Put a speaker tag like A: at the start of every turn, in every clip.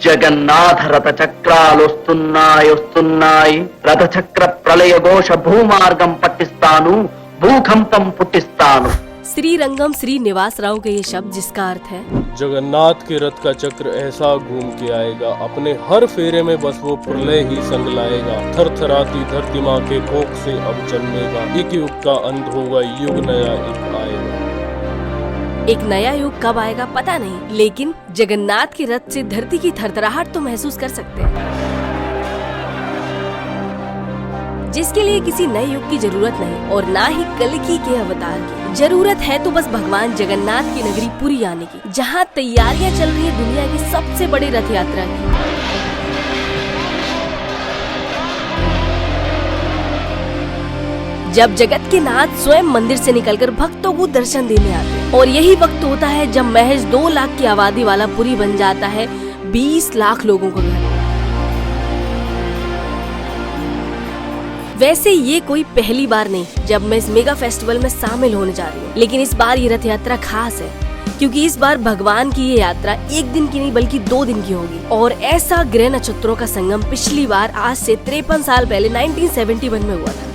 A: జగన్నాథ రథ చక్రాలొస్తున్నాయి రథ చక్ర ప్రళయ ఘోష భూమార్గం పట్టిస్తాను భూకంపం పుట్టిస్తాను.
B: श्रीरंगम श्री निवास राव के ये शब्द जिसका अर्थ है
C: जगन्नाथ के रथ का चक्र ऐसा घूम के आएगा, अपने हर फेरे में बस वो प्रलय ही संग लाएगा. थरथराती धरती माँ के कोख से अब जन्मेगा, एक युग का अंत होगा, युग नया एक आएगा.
B: एक नया युग कब आएगा पता नहीं, लेकिन जगन्नाथ के रथ से धरती की थरथराहट तो महसूस कर सकते हैं, जिसके लिए किसी नए युग की जरूरत नहीं और ना ही कल्कि के अवतार की. जरूरत है तो बस भगवान जगन्नाथ की नगरी पुरी आने की, जहाँ तैयारियां चल रही है दुनिया की सबसे बड़ी रथ यात्रा की. जब जगत के नाथ स्वयं मंदिर से निकलकर भक्तों को दर्शन देने आते हैं, और यही वक्त होता है जब महज 2 लाख की आबादी वाला पुरी बन जाता है 20 लाख लोगों का घर. वैसे ये कोई पहली बार नहीं जब मैं इस मेगा फेस्टिवल में शामिल होने जा रही हूँ, लेकिन इस बार ये रथ यात्रा खास है क्योंकि इस बार भगवान की ये यात्रा 1 दिन की नहीं बल्कि 2 दिन की होगी. और ऐसा ग्रह नक्षत्रों का संगम पिछली बार आज से 53 साल पहले 1971 में हुआ था.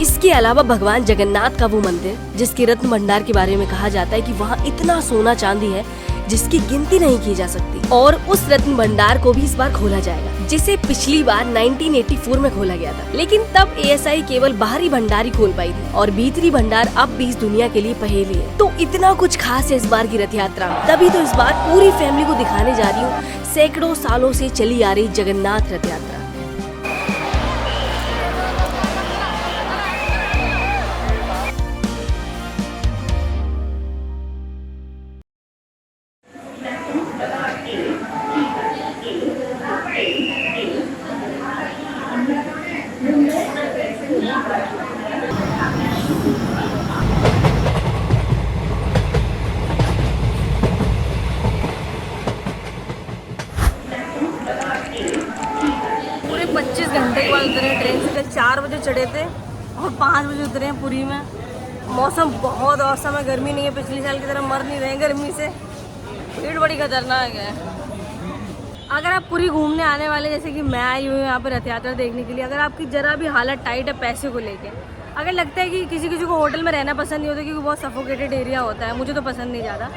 B: इसके अलावा भगवान जगन्नाथ का वो मंदिर जिसके रत्न भंडार के बारे में कहा जाता है कि वहाँ इतना सोना चांदी है जिसकी गिनती नहीं की जा सकती, और उस रत्न भंडार को भी इस बार खोला जाएगा, जिसे पिछली बार 1984 में खोला गया था. लेकिन तब ASI केवल बाहरी भंडार ही खोल पाई थी और भीतरी भंडार अब भी इस दुनिया के लिए पहेली है. तो इतना कुछ खास है इस बार की रथ यात्रा, तभी तो इस बार पूरी फैमिली को दिखाने जा रही हूँ सैकड़ों सालों से चली आ रही जगन्नाथ रथ यात्रा. पूरे 25 घंटे के बाद उतरे हैं ट्रेन से. 4 बजे चढ़े थे और 5 बजे उतरे हैं पुरी में. मौसम बहुत औसम है, गर्मी नहीं है, पिछले साल की तरह मर नहीं रहे गर्मी से. भीड़ बड़ी खतरनाक है. अगर आप पुरी घूमने आने वाले जैसे कि मैं आई हूँ यहाँ पे रथ यात्रा देखने के लिए, अगर आपकी जरा भी हालत टाइट है पैसे को लेके, अगर लगता है कि किसी किसी को होटल में रहना पसंद नहीं होता क्योंकि बहुत सफोकेटेड एरिया होता है, मुझे तो पसंद नहीं ज़्यादा,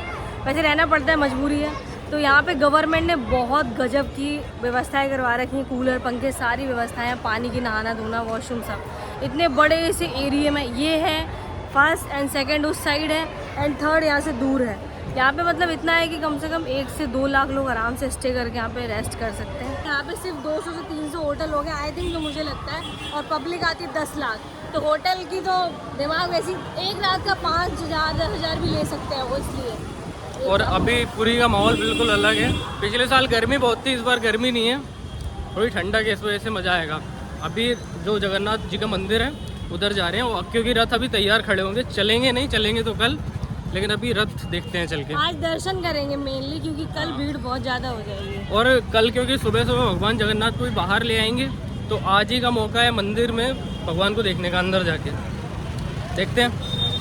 B: वैसे रहना पड़ता है, मजबूरी है, तो यहाँ पे गवर्नमेंट ने बहुत गजब की व्यवस्थाएं करवा रखी हैं. कूलर पंखे सारी व्यवस्थाएं, पानी की नहाना धोना वॉशरूम सब इतने बड़े से एरिया में. ये है 1st एंड 2nd उस साइड है एंड 3rd यहाँ से दूर है. यहाँ पे मतलब इतना है कि कम से कम 1 से 2 लाख लोग आराम से स्टे करके यहाँ पे रेस्ट कर सकते हैं. यहाँ पे सिर्फ 200 से 300 होटल हो गए आई थिंक, जो मुझे लगता है, और पब्लिक आती है 10 लाख. तो होटल की तो दिमाग वैसी 1 रात का 5,000 भी ले सकते हैं वो, इसलिए.
D: और अभी पुरी का माहौल बिल्कुल अलग है. पिछले साल गर्मी बहुत थी, इस बार गर्मी नहीं है, थोड़ी ठंडक है, इस वजह से मज़ा आएगा. अभी जो जगन्नाथ जी का मंदिर है उधर जा रहे हैं, क्योंकि रथ अभी तैयार खड़े होंगे. चलेंगे नहीं, चलेंगे तो कल, लेकिन अभी रथ देखते हैं चल के.
B: आज दर्शन करेंगे मेनली क्योंकि कल भीड़ बहुत ज़्यादा हो जाएगी.
D: और कल क्योंकि सुबह सुबह भगवान जगन्नाथ को भी बाहर ले आएंगे, तो आज ही का मौका है मंदिर में भगवान को देखने का, अंदर जाके देखते हैं.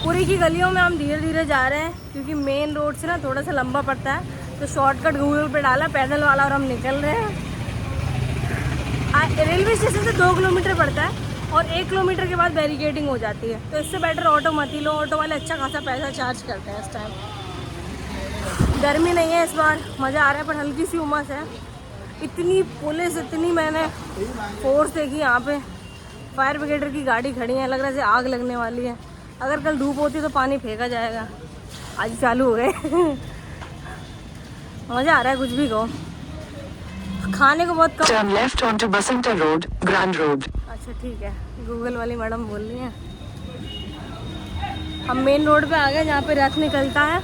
B: पुरी की गलियों में हम धीरे धीरे जा रहे हैं क्योंकि मेन रोड से ना थोड़ा सा लंबा पड़ता है, तो शॉर्टकट गूगल पे डाला पैदल वाला और हम निकल रहे हैं. रेलवे स्टेशन से 2 किलोमीटर पड़ता है और 1 किलोमीटर के बाद बैरिकेडिंग हो जाती है, तो इससे बेटर ऑटो मत ही लो. ऑटो वाले अच्छा खासा पैसा चार्ज करते हैं. इस टाइम गर्मी नहीं है इस बार, मज़ा आ रहा है, पर हल्की सी उमस है. इतनी पुलिस, इतनी मैंने फोर्स देखी यहाँ पे. फायर ब्रिगेडर की गाड़ी खड़ी है, लग रहा है जैसे आग लगने वाली है. अगर कल धूप होती तो पानी फेंका जाएगा. आज चालू हो गए. मज़ा आ रहा है, कुछ भी कहो. खाने को बहुत कम.
E: Turn left onto Basanta Road, Grand Road.
B: अच्छा ठीक है, गूगल वाली मैडम बोल रही हैं. हम मेन रोड पे आ गए जहाँ पे रथ निकलता है.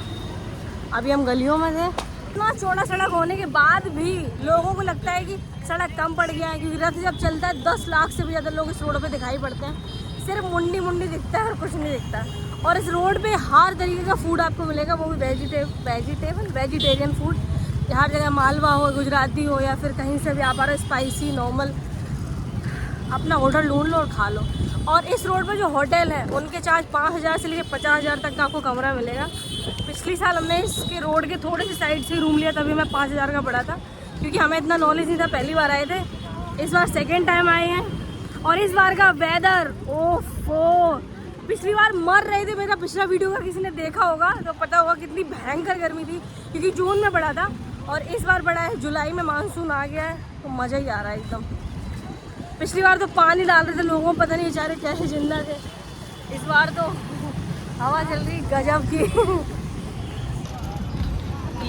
B: अभी हम गलियों में थे. इतना चौड़ा सड़क होने के बाद भी लोगों को लगता है कि सड़क कम पड़ गया है, क्योंकि रथ जब चलता है 10 लाख से भी ज़्यादा लोग इस रोड पे दिखाई पड़ते हैं. सिर्फ मुंडी दिखता है और कुछ नहीं दिखता. और इस रोड पे हर तरीके का फूड आपको मिलेगा, वो भी वेजिटेरियन फूड. हर जगह मालवा हो, गुजराती हो, या फिर कहीं से भी आप आ रहे स्पाइसी नॉर्मल, अपना होटल ढूंढ लो और खा लो. और इस रोड पे जो होटल है उनके चार्ज 5,000 से लेकर 50,000 तक का आपको कमरा मिलेगा. पिछली साल हमने इसके रोड के थोड़े से साइड से रूम लिया, तभी मैं 5,000 का पड़ा था. क्योंकि हमें इतना नॉलेज नहीं था, पहली बार आए थे। इस बार सेकेंड टाइम आए हैं और इस बार का वेदर ओफो, पिछली बार मर रहे थे। मेरा पिछला वीडियो का किसी ने देखा होगा तो पता होगा कितनी भयंकर गर्मी थी, क्योंकि जून में पड़ा था और इस बार पड़ा है जुलाई में, मानसून आ गया है तो मज़ा ही आ रहा है एकदम। पिछली बार तो पानी डाल रहे थे लोगों को, पता नहीं बेचारे कैसे जिंदा थे। इस बार तो हवा चल रही गजब की।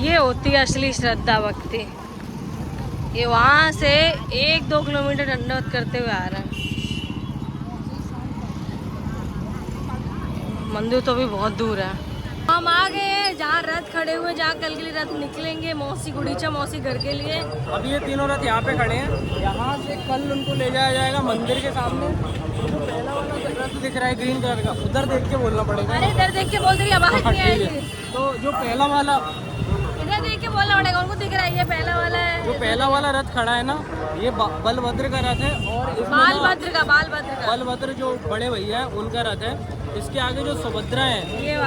B: ये होती है असली श्रद्धा भक्ति। ये वहाँ से 1-2 किलोमीटर दंडवत करते हुए आ रहा है। मंदिर तो भी बहुत दूर है। हम आ गए हैं जहाँ रथ खड़े हुए, जहाँ कल के लिए रथ निकलेंगे मौसी गुड़ीचा मौसी घर के लिए।
D: अभी ये तीनों रथ यहाँ पे खड़े हैं, यहाँ से कल उनको ले जाया जाएगा मंदिर के सामने। जो पहला वाला रथ दिख रहा है ग्रीन कलर का, उधर देख के बोलना पड़ेगा।
B: अरे इधर देख के बोल रही आवाज नहीं आएगी।
D: तो जो पहला वाला,
B: इधर देख के बोलना पड़ेगा, उनको दिख रहा है ये पहला वाला है।
D: जो पहला वाला रथ खड़ा है ना, ये बलभद्र का रथ है। और
B: बालभद्र का
D: बलभद्र जो बड़े भैया है उनका रथ है। इसके आगे जो सुभद्रा है,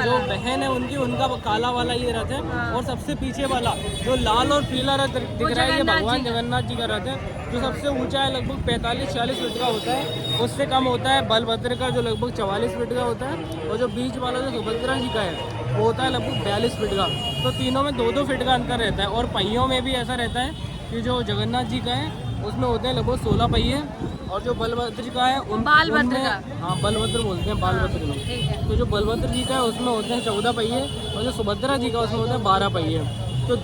D: जो बहन है उनकी, उनका काला वाला ये रथ है। और सबसे पीछे वाला जो लाल और पीला रथ दिख रहा है, ये भगवान जगन्नाथ जी का रथ है, जो सबसे ऊंचा है, लगभग 45-46 फीट का होता है। उससे कम होता है बलभद्र का, जो लगभग 44 फीट का होता है। और जो बीच वाला जो सुभद्रा जी का है वो होता है लगभग 42 फीट का। तो तीनों में 2-2 फीट का अंतर रहता है। और पहियों में भी ऐसा रहता है कि जो जगन्नाथ जी का है उसमें होते हैं लगभग 16 पहिए, और जो बलभद्र जी का है
B: बालभद्र का,
D: हाँ बलभद्र बोलते हैं बालभद्र में। तो जो बलभद्र जी का है उसमें होते हैं 14 पहिए, और जो सुभद्रा जी का उसमें होते हैं 12 पहिए। तो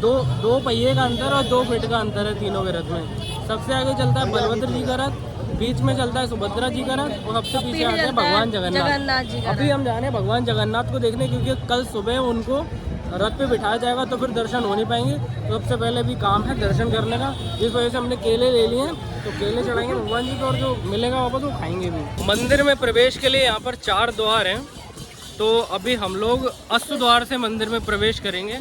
D: दो पहिए का अंतर और 2 फीट का अंतर है तीनों के रथ में। सबसे आगे चलता है बलभद्र जी का रथ, बीच में चलता है सुभद्रा जी का रथ, और सबसे पीछे आते हैं भगवान जगन्नाथ जी का। अभी हम जा रहे हैं भगवान जगन्नाथ को देखने, क्योंकि कल सुबह उनको रथ पे बिठाया जाएगा, तो फिर दर्शन हो नहीं पाएंगे। तो सबसे पहले भी काम है दर्शन करने का, जिस वजह से हमने केले ले लिए हैं। तो केले चढ़ाएंगे भगवान जी को, और जो मिलेगा वापस वो खाएंगे भी। मंदिर में प्रवेश के लिए यहाँ पर 4 द्वार हैं। तो अभी हम लोग अश्व द्वार से मंदिर में प्रवेश करेंगे।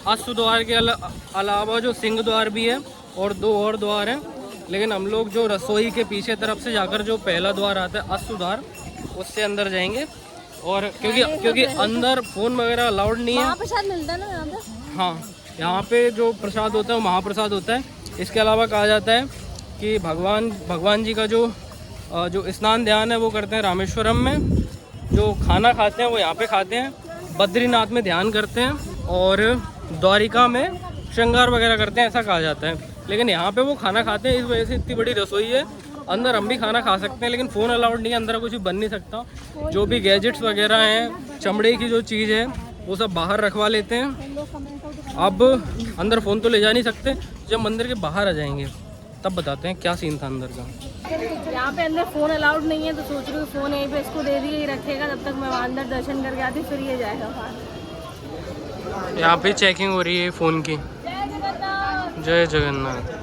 D: अश्व द्वार के अलावा जो सिंह द्वार भी है और 2 और द्वार हैं। लेकिन हम लोग जो रसोई के पीछे तरफ से जाकर जो पहला द्वार आता है अश्व द्वार, उससे अंदर जाएंगे। और क्योंकि अंदर फ़ोन वगैरह अलाउड नहीं है।
B: प्रसाद मिलता है ना यहाँ पे?
D: हाँ, यहाँ पे जो प्रसाद होता है वो महाप्रसाद होता है। इसके अलावा कहा जाता है कि भगवान जी का जो स्नान ध्यान है वो करते हैं रामेश्वरम में। जो खाना खाते हैं वो यहाँ पे खाते हैं। बद्रीनाथ में ध्यान करते हैं, और द्वारिका में श्रृंगार वगैरह करते हैं, ऐसा कहा जाता है। लेकिन यहाँ पे वो खाना खाते हैं, इस वजह से इतनी बड़ी रसोई है। अंदर हम भी खाना खा सकते हैं, लेकिन फ़ोन अलाउड नहीं है, अंदर कुछ भी बन नहीं सकता। जो भी गैजेट्स वगैरह हैं, चमड़े की जो चीज़ है वो सब बाहर रखवा लेते हैं। अब अंदर फ़ोन तो ले जा नहीं सकते, जब मंदिर के बाहर आ जाएंगे तब बताते हैं क्या सीन था अंदर का।
B: यहाँ पे अंदर फ़ोन अलाउड नहीं है, तो सोच रही हूँ फ़ोन यहीं पे इसको दे दिए, ही रखेगा, तब तक मैं अंदर दर्शन करके आती, फिर ये जाएगा बाहर।
D: यहाँ पे चेकिंग हो रही है फ़ोन की। जय जगन्नाथ।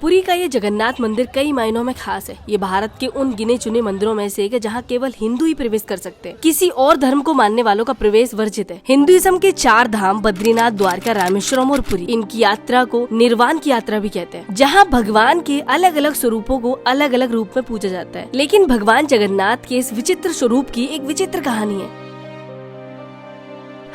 B: पुरी का ये जगन्नाथ मंदिर कई मायनों में खास है। ये भारत के उन गिने चुने मंदिरों में से एक है जहाँ केवल हिंदू ही प्रवेश कर सकते हैं। किसी और धर्म को मानने वालों का प्रवेश वर्जित है। हिंदुइज्म के 4 धाम बद्रीनाथ, द्वारका, रामेश्वरम और पुरी, इनकी यात्रा को निर्वाण की यात्रा भी कहते हैं, जहाँ भगवान के अलग अलग स्वरूपों को अलग अलग रूप में पूजा जाता है। लेकिन भगवान जगन्नाथ के इस विचित्र स्वरूप की एक विचित्र कहानी है।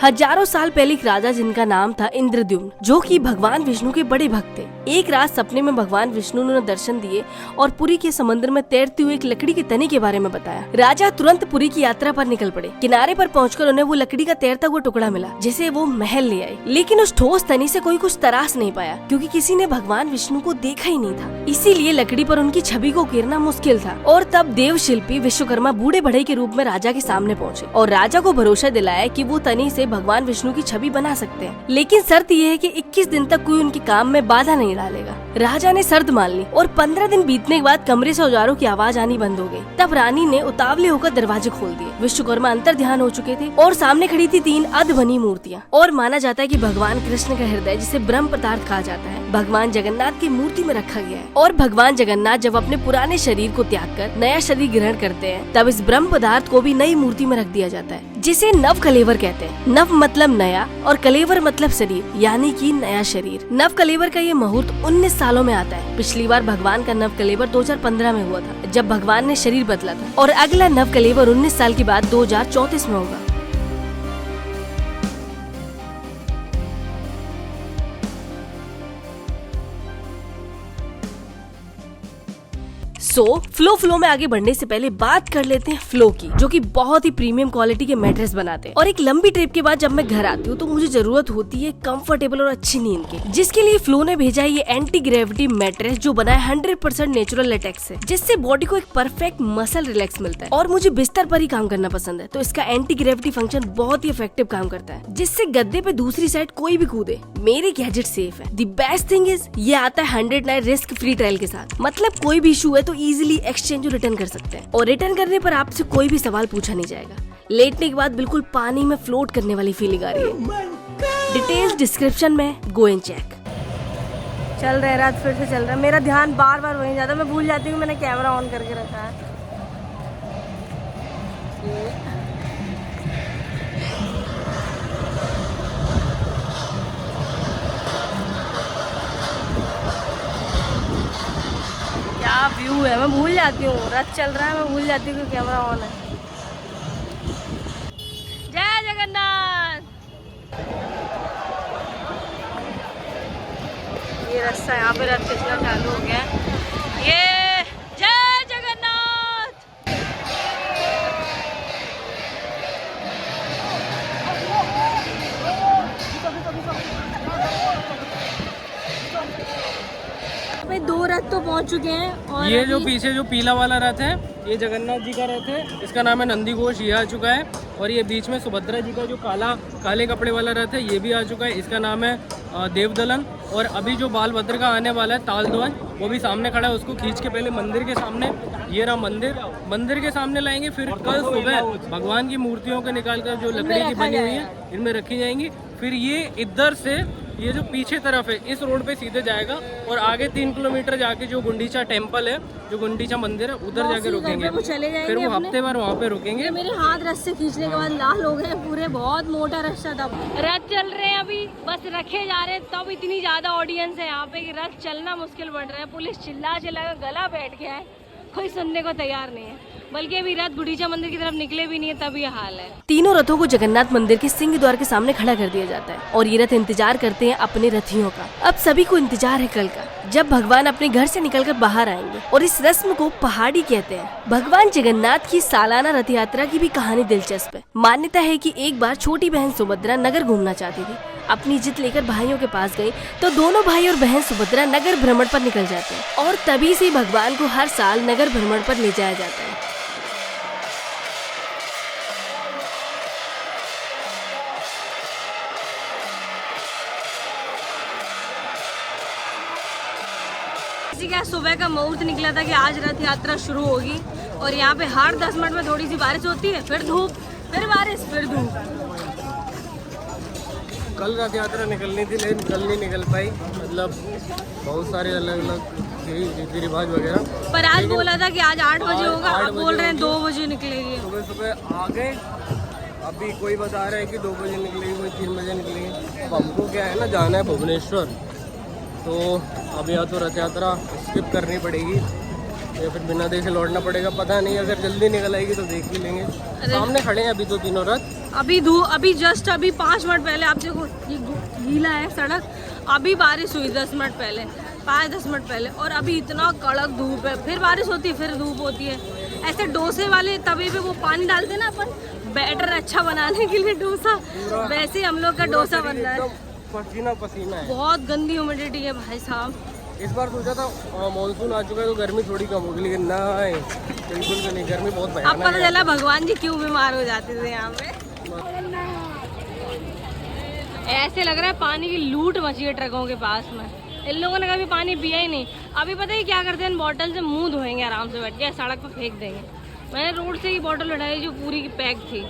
B: हजारों साल पहले एक राजा जिनका नाम था इंद्रद्युम्न, जो कि भगवान विष्णु के बड़े भक्त थे। एक रात सपने में भगवान विष्णु ने दर्शन दिए और पुरी के समुद्र में तैरती हुई एक लकड़ी के तने के बारे में बताया। राजा तुरंत पुरी की यात्रा पर निकल पड़े। किनारे पर पहुंचकर उन्हें वो लकड़ी का तैरता हुआ टुकड़ा मिला, जिसे वो महल ले आए। लेकिन उस ठोस तनी से कोई कुछ तराश नहीं पाया, क्योंकि किसी ने भगवान विष्णु को देखा ही नहीं था। इसीलिए लकड़ी पर उनकी छवि को उकेरना मुश्किल था। और तब देव शिल्पी विश्वकर्मा बूढ़े बढ़ई के रूप में राजा के सामने पहुँचे और राजा को भरोसा दिलाया कि वो तनी से भगवान विष्णु की छवि बना सकते हैं, लेकिन शर्त यह है कि 21 दिन तक कोई उनके काम में बाधा नहीं डालेगा। राजा ने शर्त मान ली और 15 दिन बीतने के बाद कमरे से औजारों की आवाज आनी बंद हो गई। तब रानी ने उतावले होकर दरवाजे खोल दिए। विश्वकर्मा अंतर ध्यान हो चुके थे और सामने खड़ी थी 3 अधबनी मूर्तियाँ। और माना जाता है कि भगवान कृष्ण का हृदय, जिसे ब्रह्म पदार्थ कहा जाता है, भगवान जगन्नाथ की मूर्ति में रखा गया है। और भगवान जगन्नाथ जब अपने पुराने शरीर को त्याग कर नया शरीर ग्रहण करते हैं, तब इस ब्रह्म पदार्थ को भी नई मूर्ति में रख दिया जाता है, जिसे नव कलेवर कहते हैं। नव मतलब नया और कलेवर मतलब शरीर, यानी कि नया शरीर। नव कलेवर का ये मुहूर्त 19 सालों में आता है। पिछली बार भगवान का नव कलेवर 2015 में हुआ था, जब भगवान ने शरीर बदला था, और अगला नव कलेवर 19 साल के बाद 2034 में होगा। फ्लो में आगे बढ़ने से पहले बात कर लेते हैं फ्लो की, जो कि बहुत ही प्रीमियम क्वालिटी के मैट्रेस बनाते हैं। और एक लंबी ट्रिप के बाद जब मैं घर आती हूँ तो मुझे जरूरत होती है कंफर्टेबल और अच्छी नींद की, जिसके लिए फ्लो ने भेजा है ये एंटी ग्रेविटी मैट्रेस जो बना है 100% नेचुरल लेटेक्स से, जिससे बॉडी को एक परफेक्ट मसल रिलैक्स मिलता है। और मुझे बिस्तर पर ही काम करना पसंद है, तो इसका एंटी ग्रेविटी फंक्शन बहुत ही इफेक्टिव काम करता है, जिससे गद्दे पे दूसरी साइड कोई भी कूदे मेरे गैजेट सेफ है। द बेस्ट थिंग इज ये आता है 100 नाइट रिस्क फ्री ट्रायल के साथ, मतलब कोई भी इशू है तो इजीली एक्सचेंज और रिटर्न कर सकते हैं। और रिटर्न करने पर आपसे कोई भी सवाल पूछा नहीं जाएगा। लेटने के बाद बिल्कुल पानी में फ्लोट करने वाली फीलिंग आ रही है। डिटेल्स डिस्क्रिप्शन में, गो एंड चेक। चल रहा है, रात फिर से चल रहा है। मेरा ध्यान बार बार वहीं जाता है, मैं भूल जाती हूँ मैंने कैमरा ऑन करके रखा है। क्या व्यू है, मैं भूल जाती हूँ। रथ चल रहा है, मैं भूल जाती हूँ कि कैमरा ऑन है। जय जगन्नाथ। ये रास्ता, यहाँ पे रथ खींचना चालू हो गया है। ये जय जगन्नाथ। अबे 2 रथ तो पहुंच चुके हैं। और
D: ये जो पीछे जो पीला वाला रथ है ये जगन्नाथ जी का रथ है, इसका नाम है नंदी घोष, ये आ चुका है। और ये बीच में सुभद्रा जी का जो काले कपड़े वाला रथ है ये भी आ चुका है, इसका नाम है देवदलन। और अभी जो बालभद्र का आने वाला है तालध्वज, वो भी सामने खड़ा है, उसको खींच के पहले मंदिर के सामने, ये रहा मंदिर के सामने लाएंगे। फिर कल सुबह भगवान की मूर्तियों को निकाल कर जो लकड़ी की बनी हुई है इनमें रखी जाएंगी। फिर ये इधर से ये जो पीछे तरफ है इस रोड पे सीधे जाएगा और आगे 3 किलोमीटर जाके जो गुंडीचा टेम्पल है, जो गुंडीचा मंदिर है, उधर जाके रुकेंगे। फिर वो हफ्ते भर वहाँ पे रुकेंगे।
B: मेरे हाथ रथ से खींचने के बाद लाल हो गए पूरे, बहुत मोटा रास्ता था। रथ चल रहे हैं अभी, बस रखे जा रहे हैं, तब इतनी ज्यादा ऑडियंस है यहाँ पे कि रथ चलना मुश्किल पड़ रहा है। पुलिस चिल्ला चिल्ला गला बैठ गया है, कोई सुनने को तैयार नहीं है। बल्कि अभी रथ गुंडीचा मंदिर की तरफ निकले भी नहीं है, तब ये हाल है। तीनों रथों को जगन्नाथ मंदिर के सिंह द्वार के सामने खड़ा कर दिया जाता है और ये रथ इंतजार करते हैं अपने रथियों का। अब सभी को इंतजार है कल का, जब भगवान अपने घर से निकलकर बाहर आएंगे। और इस रस्म को पहाड़ी कहते हैं। भगवान जगन्नाथ की सालाना रथ यात्रा की भी कहानी दिलचस्प है। मान्यता है कि एक बार छोटी बहन सुभद्रा नगर घूमना चाहती थी। अपनी जिद लेकर भाइयों के पास गई तो दोनों भाई और बहन सुभद्रा नगर भ्रमण पर निकल जाते हैं और तभी से भगवान को हर साल नगर भ्रमण पर ले जाया जाता है। क्या सुबह का मुहूर्त निकला था कि आज रथ यात्रा शुरू होगी और यहाँ पे हर 10 मिनट में थोड़ी सी बारिश होती है, फिर धूप, फिर बारिश, फिर धूप।
C: कल रथ यात्रा निकलनी थी लेकिन कल नहीं निकल पाई, मतलब बहुत सारे अलग अलग रीति रिवाज वगैरह।
B: पर आज बोला था कि आज 8 बजे होगा, अब बोल रहे हैं 2 बजे निकलेगी।
C: सुबह आ गए, अभी कोई बता रहा है कि 2 बजे निकलेगी, कोई 3 बजे निकलेगी। अब हमको क्या है ना, जाना है भुवनेश्वर, तो अब या तो रथ यात्रा स्किप करनी पड़ेगी या फिर बिना देखे लौटना पड़ेगा, पता नहीं। अगर जल्दी निकल आएगी तो देख भी लेंगे। सामने खड़े हैं अभी तो तीनों रथ।
B: अभी जस्ट 5 मिनट पहले आप देखो, ये गीला है सड़क, अभी बारिश हुई 10 मिनट पहले, 5-10 मिनट पहले, और अभी इतना कड़क धूप है, फिर बारिश होती है, फिर धूप होती है। ऐसे डोसे वाले तवे पे वो पानी डालते ना अपन बैटर अच्छा बनाने के लिए डोसा, वैसे हम लोग का डोसा बन रहा है।
C: पसीना पसीना है,
B: बहुत गंदी ह्यूमिडिटी है भाई साहब।
C: इस बार सोचा था मानसून आ चुका है तो गर्मी थोड़ी कम होगी, लेकिन नहीं, बिल्कुल भी नहीं, गर्मी बहुत भयानक है।
B: अब पता चला भगवान जी क्यों बीमार हो जाते थे यहाँ पे। ऐसे लग रहा है पानी की लूट मची है ट्रकों के पास में। इन लोगों ने कभी पानी पिया ही नहीं। अभी पता है क्या करते हैं, बॉटल से मुंह धोएंगे आराम से बैठ के, सड़क पर फेंक देंगे। मैंने रोड से ही बॉटल उठाई जो पूरी की पैक थी।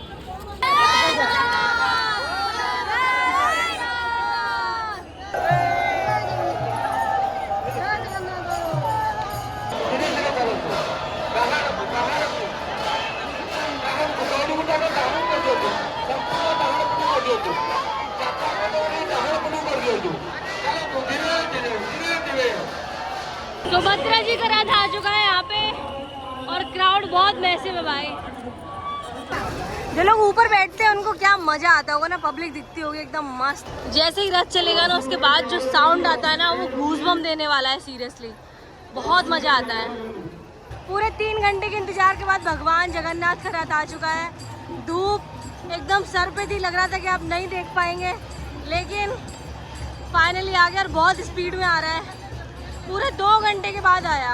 B: सुभद्रा जी का रथ आ चुका है यहाँ पे और क्राउड बहुत मैसिव है भाई। जो लोग ऊपर बैठते हैं उनको क्या मजा आता होगा ना, पब्लिक दिखती होगी एकदम मस्त। जैसे ही रथ चलेगा ना उसके बाद जो साउंड आता है ना वो गूज़बम्प देने वाला है, सीरियसली बहुत मजा आता है। पूरे 3 घंटे के इंतजार के बाद भगवान जगन्नाथ का रथ आ चुका है। धूप एकदम सर पे थी, लग रहा था कि आप नहीं देख पाएंगे, लेकिन फाइनली आ गया और बहुत स्पीड में आ रहा है। पूरे 2 घंटे के बाद आया।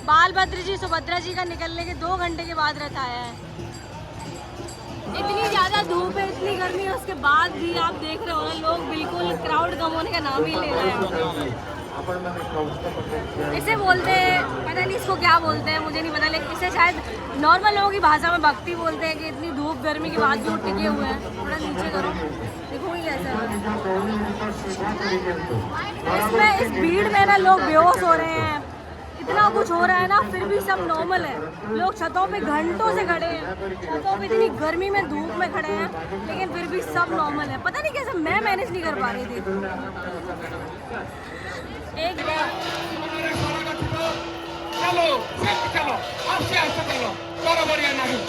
B: बालभद्र जी सुभद्रा जी का निकलने के 2 घंटे के बाद रथ आया है। इतनी ज़्यादा धूप है, इतनी गर्मी है, उसके बाद भी आप देख रहे हो ना, लोग बिल्कुल क्राउड कम होने का नाम ही ले रहे हैं। इसे बोलते हैं, पता नहीं इसको क्या बोलते हैं, मुझे नहीं पता, लेकिन इसे शायद नॉर्मल लोगों की भाषा में भक्ति बोलते हैं कि इतनी धूप गर्मी के बाद भी वो टिके हुए हैं। थोड़ा नीचे करो, देखोगे कैसा है। इसमें इस भीड़ में ना लोग बेहोश हो रहे हैं, इतना कुछ हो रहा है ना, फिर भी सब नॉर्मल है। लोग छतों पे घंटों से खड़े हैं, छतों पे इतनी गर्मी में धूप में खड़े हैं, लेकिन फिर भी सब नॉर्मल है। पता नहीं कैसे मैं मैनेज नहीं कर पा रही थी। एक
F: चलो, चलो, अब से चलो, बराबर या नहीं,